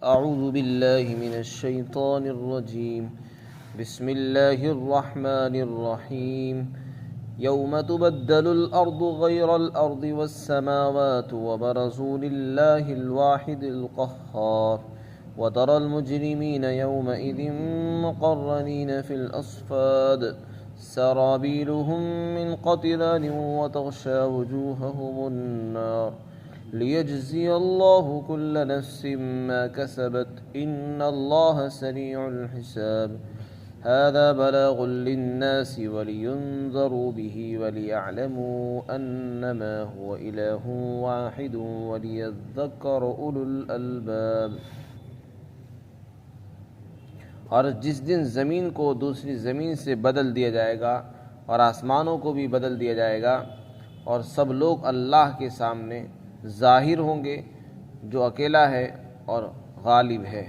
أعوذ بالله من الشيطان الرجيم. بسم الله الرحمن الرحيم. يوم تبدل الأرض غير الأرض والسماوات وبرزوا لله الواحد القهار وترى المجرمين يومئذ مقرنين في الأصفاد سرابيلهم من قطران وتغشى وجوههم النار ليجزي الله كل نفس ما كسبت إن الله سريع الحساب. هذا بلاغ للناس ولينذروا به وليعلموا أنما هو إله واحد وليذكر أولو الألباب. اور جس دن زمین کو دوسری زمین سے بدل دیا جائے گا اور آسمانوں کو بھی بدل دیا جائے گا اور سب لوگ اللہ کے سامنے ظاہر ہوں گے جو اکیلا ہے اور غالب ہے.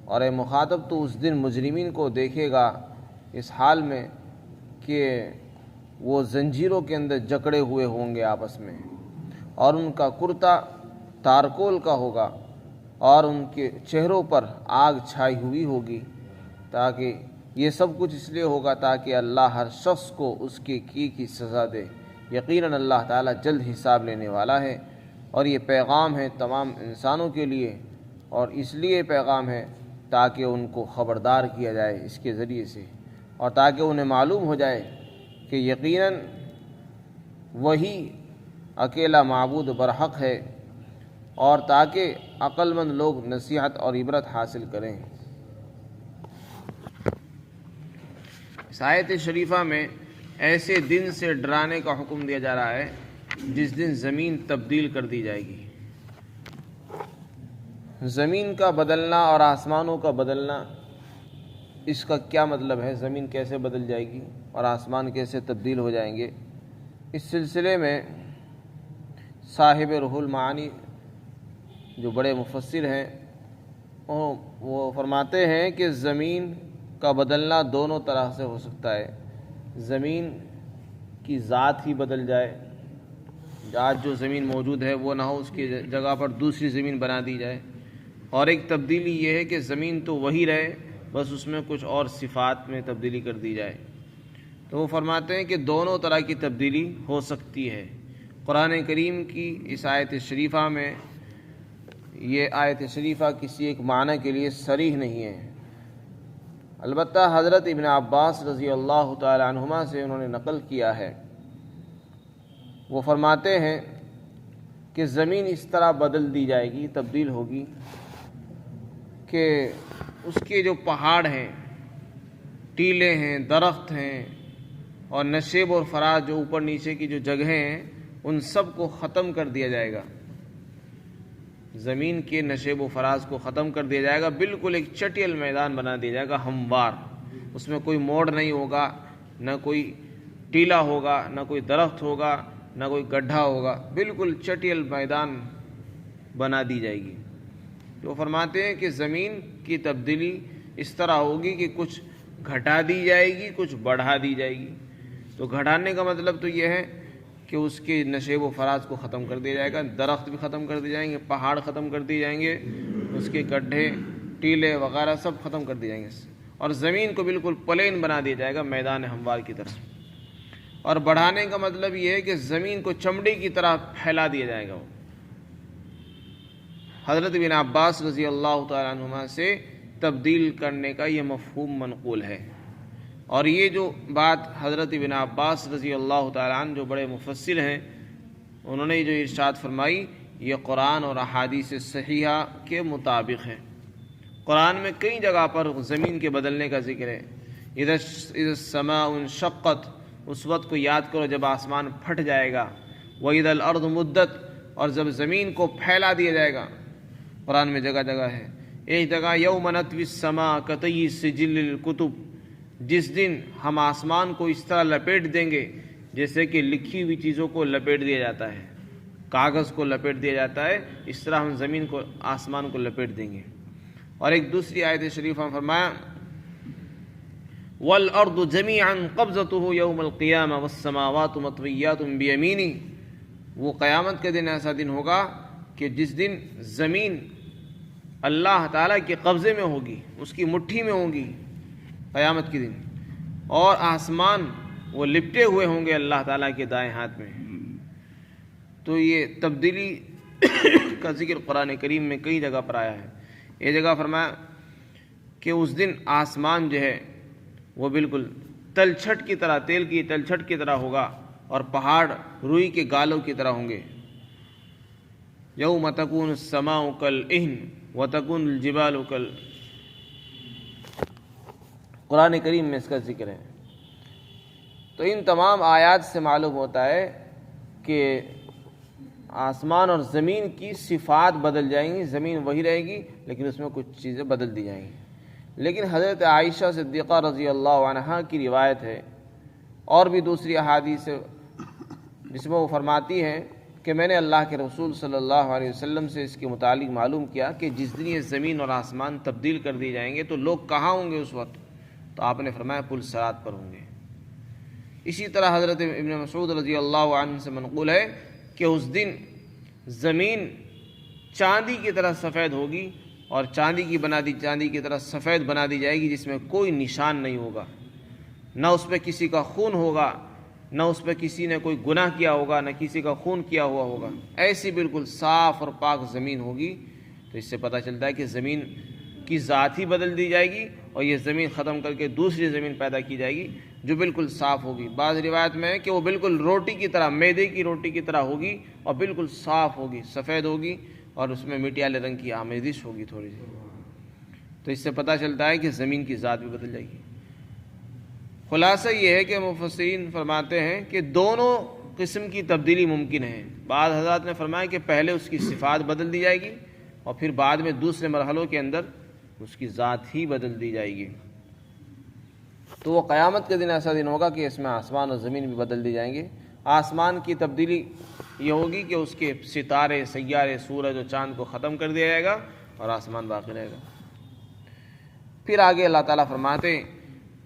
اور اے مخاطب تو اس دن مجرمین کو دیکھے گا اس حال میں کہ وہ زنجیروں کے اندر جکڑے ہوئے ہوں گے آپس میں، اور ان کا کرتا تارکول کا ہوگا اور ان کے چہروں پر آگ چھائی ہوئی ہوگی. تاکہ یہ سب کچھ اس لیے ہوگا تاکہ اللہ ہر شخص کو اس کی سزا دے. یقیناً اللہ تعالیٰ جلد حساب لینے والا ہے. اور یہ پیغام ہے تمام انسانوں کے لیے، اور اس لیے پیغام ہے تاکہ ان کو خبردار کیا جائے اس کے ذریعے سے، اور تاکہ انہیں معلوم ہو جائے کہ یقیناً وہی اکیلا معبود برحق ہے، اور تاکہ عقل مند لوگ نصیحت اور عبرت حاصل کریں. اس آیت شریفہ میں ایسے دن سے ڈرانے کا حکم دیا جا رہا ہے جس دن زمین تبدیل کر دی جائے گی. زمین کا بدلنا اور آسمانوں کا بدلنا، اس کا کیا مطلب ہے؟ زمین کیسے بدل جائے گی اور آسمان کیسے تبدیل ہو جائیں گے؟ اس سلسلے میں صاحب روح المعانی جو بڑے مفسر ہیں وہ فرماتے ہیں کہ زمین کا بدلنا دونوں طرح سے ہو سکتا ہے. زمین کی ذات ہی بدل جائے، آج جو زمین موجود ہے وہ نہ ہو، اس کی جگہ پر دوسری زمین بنا دی جائے. اور ایک تبدیلی یہ ہے کہ زمین تو وہی رہے، بس اس میں کچھ اور صفات میں تبدیلی کر دی جائے. تو وہ فرماتے ہیں کہ دونوں طرح کی تبدیلی ہو سکتی ہے. قرآن کریم کی اس آیت شریفہ میں یہ آیت شریفہ کسی ایک معنی کے لیے صریح نہیں ہے. البتہ حضرت ابن عباس رضی اللہ تعالی عنہما سے انہوں نے نقل کیا ہے، وہ فرماتے ہیں کہ زمین اس طرح بدل دی جائے گی، تبدیل ہوگی کہ اس کے جو پہاڑ ہیں، ٹیلے ہیں، درخت ہیں اور نشیب اور فراز جو اوپر نیچے کی جو جگہیں ہیں، ان سب کو ختم کر دیا جائے گا. زمین کے نشیب و فراز کو ختم کر دیا جائے گا، بالکل ایک چٹیل میدان بنا دیا جائے گا، ہموار. اس میں کوئی موڑ نہیں ہوگا، نہ کوئی ٹیلا ہوگا، نہ کوئی درخت ہوگا، نہ کوئی گڈھا ہوگا، بالکل چٹیل میدان بنا دی جائے گی. جو فرماتے ہیں کہ زمین کی تبدیلی اس طرح ہوگی کہ کچھ گھٹا دی جائے گی، کچھ بڑھا دی جائے گی. تو گھٹانے کا مطلب تو یہ ہے کہ اس کے نشیب و فراز کو ختم کر دیا جائے گا، درخت بھی ختم کر دیے جائیں گے، پہاڑ ختم کر دیے جائیں گے، اس کے گڈھے ٹیلے وغیرہ سب ختم کر دیے جائیں گے، اور زمین کو بالکل پلین بنا دیا جائے گا میدان ہموار کی طرح. اور بڑھانے کا مطلب یہ ہے کہ زمین کو چمڑی کی طرح پھیلا دیا جائے گا. حضرت ابن عباس رضی اللہ تعالیٰ عنہما سے تبدیل کرنے کا یہ مفہوم منقول ہے. اور یہ جو بات حضرت ابن عباس رضی اللہ تعالیٰ عنہ جو بڑے مفسر ہیں، انہوں نے جو ارشاد فرمائی، یہ قرآن اور احادیث صحیحہ کے مطابق ہے. قرآن میں کئی جگہ پر زمین کے بدلنے کا ذکر ہے. اذا السماء انشقت، اس وقت کو یاد کرو جب آسمان پھٹ جائے گا. وَإِذَا الْأَرْضُ مُدَّتْ، اور جب زمین کو پھیلا دیا جائے گا. قرآن میں جگہ جگہ ہے. ایک جگہ یوم نطوی السماء کطی سجل الکتب، جس دن ہم آسمان کو اس طرح لپیٹ دیں گے جیسے کہ لکھی ہوئی چیزوں کو لپیٹ دیا جاتا ہے، کاغذ کو لپیٹ دیا جاتا ہے، اس طرح ہم زمین کو، آسمان کو لپیٹ دیں گے. اور ایک دوسری آیت شریفہ میں فرمایا وَالْأَرْضُ جَمِيعًا قَبْضَتُهُ يَوْمَ الْقِيَامَةِ وَالسَّمَاوَاتُ مَطْوِيَّاتٌ بِيَمِينِهِ. وہ قیامت کے دن ایسا دن ہوگا کہ جس دن زمین اللہ تعالیٰ کے قبضے میں ہوگی، اس کی مٹھی میں ہوں گی قیامت کے دن، اور آسمان وہ لپٹے ہوئے ہوں گے اللہ تعالیٰ کے دائیں ہاتھ میں۔ تو یہ تبدیلی کا ذکر قرآن کریم میں کئی جگہ پر آیا ہے۔ ایک جگہ فرمایا کہ اس دن آسمان جو ہے وہ بالکل تلچھٹ کی طرح، تیل کی تلچھٹ کی طرح ہوگا، اور پہاڑ روئی کے گالوں کی طرح ہوں گے۔ یوم تکون السماء کالعہن وتکون الجبال کال، قرآن کریم میں اس کا ذکر ہے۔ تو ان تمام آیات سے معلوم ہوتا ہے کہ آسمان اور زمین کی صفات بدل جائیں گی، زمین وہی رہے گی لیکن اس میں کچھ چیزیں بدل دی جائیں گی۔ لیکن حضرت عائشہ صدیقہ رضی اللہ عنہا کی روایت ہے، اور بھی دوسری احادیث جس میں وہ فرماتی ہیں کہ میں نے اللہ کے رسول صلی اللہ علیہ وسلم سے اس کے متعلق معلوم کیا کہ جس دن یہ زمین اور آسمان تبدیل کر دی جائیں گے تو لوگ کہاں ہوں گے اس وقت؟ تو آپ نے فرمایا پل صراط پر ہوں گے۔ اسی طرح حضرت ابن مسعود رضی اللہ عنہ سے منقول ہے کہ اس دن زمین چاندی کی طرح سفید ہوگی، اور چاندی کی طرح سفید بنا دی جائے گی، جس میں کوئی نشان نہیں ہوگا، نہ اس پہ کسی کا خون ہوگا، نہ اس پہ کسی نے کوئی گناہ کیا ہوگا، نہ کسی کا خون کیا ہوا ہوگا، ایسی بالکل صاف اور پاک زمین ہوگی۔ تو اس سے پتہ چلتا ہے کہ زمین کی ذات ہی بدل دی جائے گی، اور یہ زمین ختم کر کے دوسری زمین پیدا کی جائے گی جو بالکل صاف ہوگی۔ بعض روایت میں ہے کہ وہ بالکل روٹی کی طرح، میدے کی روٹی کی طرح ہوگی، اور بالکل صاف ہوگی، سفید ہوگی، اور اس میں مٹیالے رنگ کی آمیزش ہوگی تھوڑی سی۔ تو اس سے پتہ چلتا ہے کہ زمین کی ذات بھی بدل جائے گی۔ خلاصہ یہ ہے کہ مفسرین فرماتے ہیں کہ دونوں قسم کی تبدیلی ممکن ہے۔ بعض حضرات نے فرمایا کہ پہلے اس کی صفات بدل دی جائے گی، اور پھر بعد میں دوسرے مرحلوں کے اندر اس کی ذات ہی بدل دی جائے گی۔ تو وہ قیامت کے دن ایسا دن ہوگا کہ اس میں آسمان اور زمین بھی بدل دی جائیں گے۔ آسمان کی تبدیلی یہ ہوگی کہ اس کے ستارے، سیارے، سورج اور چاند کو ختم کر دیا جائے گا، اور آسمان باقی رہے گا۔ پھر آگے اللہ تعالیٰ فرماتے ہیں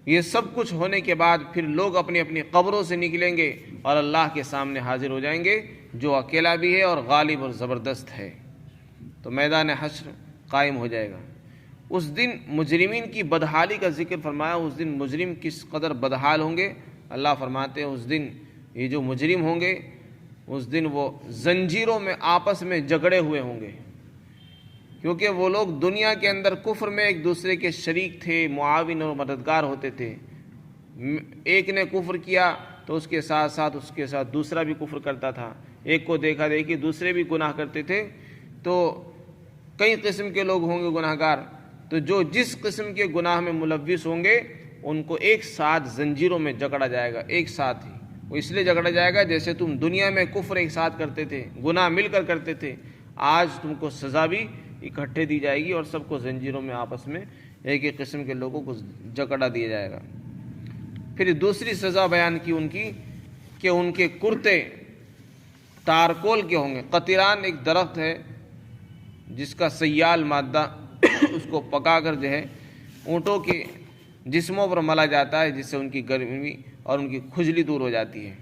یہ سب کچھ ہونے کے بعد پھر لوگ اپنی اپنی قبروں سے نکلیں گے اور اللہ کے سامنے حاضر ہو جائیں گے، جو اکیلا بھی ہے اور غالب اور زبردست ہے۔ تو میدان حشر قائم ہو جائے گا۔ اس دن مجرمین کی بدحالی کا ذکر فرمایا۔ اس دن مجرم کس قدر بدحال ہوں گے؟ اللہ فرماتے ہیں اس دن یہ جو مجرم ہوں گے، اس دن وہ زنجیروں میں آپس میں جگڑے ہوئے ہوں گے، کیونکہ وہ لوگ دنیا کے اندر کفر میں ایک دوسرے کے شریک تھے، معاون اور مددگار ہوتے تھے۔ ایک نے کفر کیا تو اس کے ساتھ دوسرا بھی کفر کرتا تھا، ایک کو دیکھا دیکھی دوسرے بھی گناہ کرتے تھے۔ تو کئی قسم کے لوگ ہوں گے گناہ گار، تو جو جس قسم کے گناہ میں ملوث ہوں گے ان کو ایک ساتھ زنجیروں میں جکڑا جائے گا، ایک ساتھ ہی۔ وہ اس لیے جکڑا جائے گا جیسے تم دنیا میں کفر ایک ساتھ کرتے تھے، گناہ مل کر کرتے تھے، آج تم کو سزا بھی اکٹھے دی جائے گی، اور سب کو زنجیروں میں آپس میں ایک ایک قسم کے لوگوں کو جکڑا دیا جائے گا۔ پھر دوسری سزا بیان کی ان کی کہ ان کے کرتے تارکول کے ہوں گے۔ قطران ایک درخت ہے جس کا سیال مادہ اس کو پکا کر جو ہے اونٹوں کے جسموں پر ملا جاتا ہے، جس سے ان کی گرمی اور ان کی کھجلی دور ہو جاتی ہے۔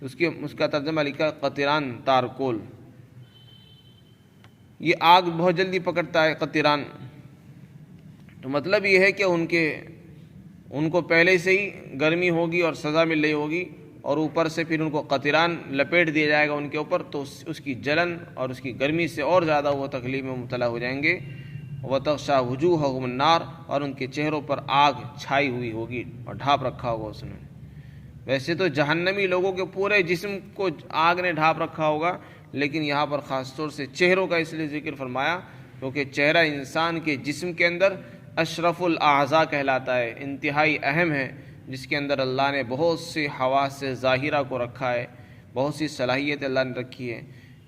تو اس کا ترجمہ لکھا قطران تارکول۔ یہ آگ بہت جلدی پکڑتا ہے قطران، تو مطلب یہ ہے کہ ان کو پہلے سے ہی گرمی ہوگی اور سزا مل رہی ہوگی، اور اوپر سے پھر ان کو قطران لپیٹ دیا جائے گا ان کے اوپر، تو اس کی جلن اور اس کی گرمی سے اور زیادہ وہ تکلیف میں مبتلا ہو جائیں گے۔ وَتَغْشَىٰ وُجُوهَهُمُ النَّارُ، اور ان کے چہروں پر آگ چھائی ہوئی ہوگی اور ڈھانپ رکھا ہوگا اس نے۔ ویسے تو جہنمی لوگوں کے پورے جسم کو آگ نے ڈھانپ رکھا ہوگا، لیکن یہاں پر خاص طور سے چہروں کا اس لیے ذکر فرمایا کیونکہ چہرہ انسان کے جسم کے اندر اشرف الاعضاء کہلاتا ہے، انتہائی اہم ہے، جس کے اندر اللہ نے بہت سی حواس ظاہرہ کو رکھا ہے، بہت سی صلاحیت اللہ نے رکھی ہے۔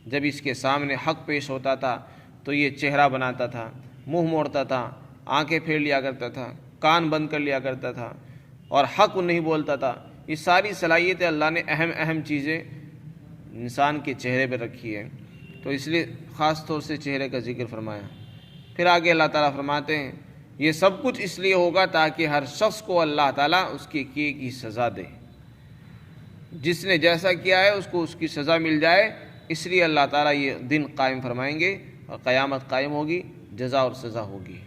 جب اس کے سامنے حق پیش ہوتا تھا تو یہ چہرہ بناتا تھا، منہ موڑتا تھا، آنکھیں پھیر لیا کرتا تھا، کان بند کر لیا کرتا تھا، اور حق نہیں بولتا تھا۔ یہ ساری صلاحیتیں اللہ نے اہم چیزیں انسان کے چہرے پہ رکھی ہے، تو اس لیے خاص طور سے چہرے کا ذکر فرمایا۔ پھر آگے اللہ تعالیٰ فرماتے ہیں یہ سب کچھ اس لیے ہوگا تاکہ ہر شخص کو اللہ تعالیٰ اس کے کیے کی سزا دے، جس نے جیسا کیا ہے اس کو اس کی سزا مل جائے۔ اس لیے اللہ تعالیٰ یہ دن قائم فرمائیں گے اور قیامت قائم ہوگی، جزا اور سزا ہوگی،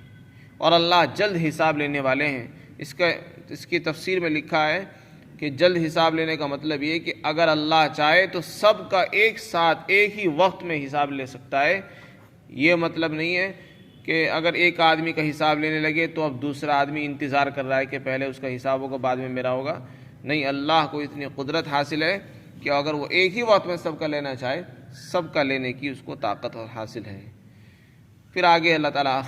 اور اللہ جلد حساب لینے والے ہیں۔ اس کی تفسیر میں لکھا ہے کہ جلد حساب لینے کا مطلب یہ کہ اگر اللہ چاہے تو سب کا ایک ساتھ ایک ہی وقت میں حساب لے سکتا ہے۔ یہ مطلب نہیں ہے کہ اگر ایک آدمی کا حساب لینے لگے تو اب دوسرا آدمی انتظار کر رہا ہے کہ پہلے اس کا حساب ہوگا بعد میں میرا ہوگا۔ نہیں، اللہ کو اتنی قدرت حاصل ہے کہ اگر وہ ایک ہی وقت میں سب کا لینا چاہے، سب کا لینے کی اس کو طاقت حاصل ہے۔ پھر آگے اللہ تعالیٰ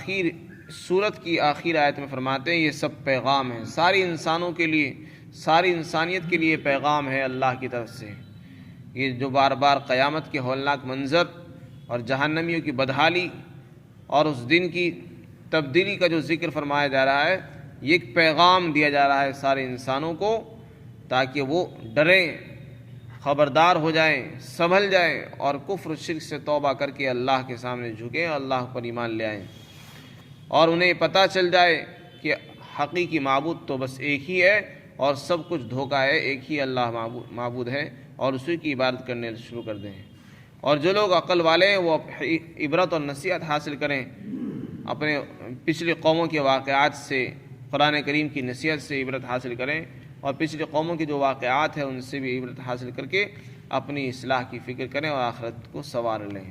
سورت کی آخر آیت میں فرماتے ہیں یہ سب پیغام ہے، ساری انسانوں کے لیے، ساری انسانیت کے لیے پیغام ہے اللہ کی طرف سے۔ یہ جو بار بار قیامت کے ہولناک منظر اور جہنمیوں کی بدحالی اور اس دن کی تبدیلی کا جو ذکر فرمایا جا رہا ہے، یہ ایک پیغام دیا جا رہا ہے سارے انسانوں کو، تاکہ وہ ڈریں، خبردار ہو جائیں، سنبھل جائیں اور کفر و شرک سے توبہ کر کے اللہ کے سامنے جھکیں اور اللہ پر ایمان لے آئیں، اور انہیں پتہ چل جائے کہ حقیقی معبود تو بس ایک ہی ہے اور سب کچھ دھوکہ ہے، ایک ہی اللہ معبود ہے، اور اسی کی عبادت کرنے شروع کر دیں۔ اور جو لوگ عقل والے ہیں وہ عبرت اور نصیحت حاصل کریں، اپنے پچھلی قوموں کے واقعات سے، قرآن کریم کی نصیحت سے عبرت حاصل کریں، اور پچھلی قوموں کے جو واقعات ہیں ان سے بھی عبرت حاصل کر کے اپنی اصلاح کی فکر کریں اور آخرت کو سنوار لیں۔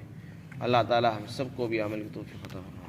اللہ تعالی ہم سب کو بھی عمل کی توفیق عطا فرمائے۔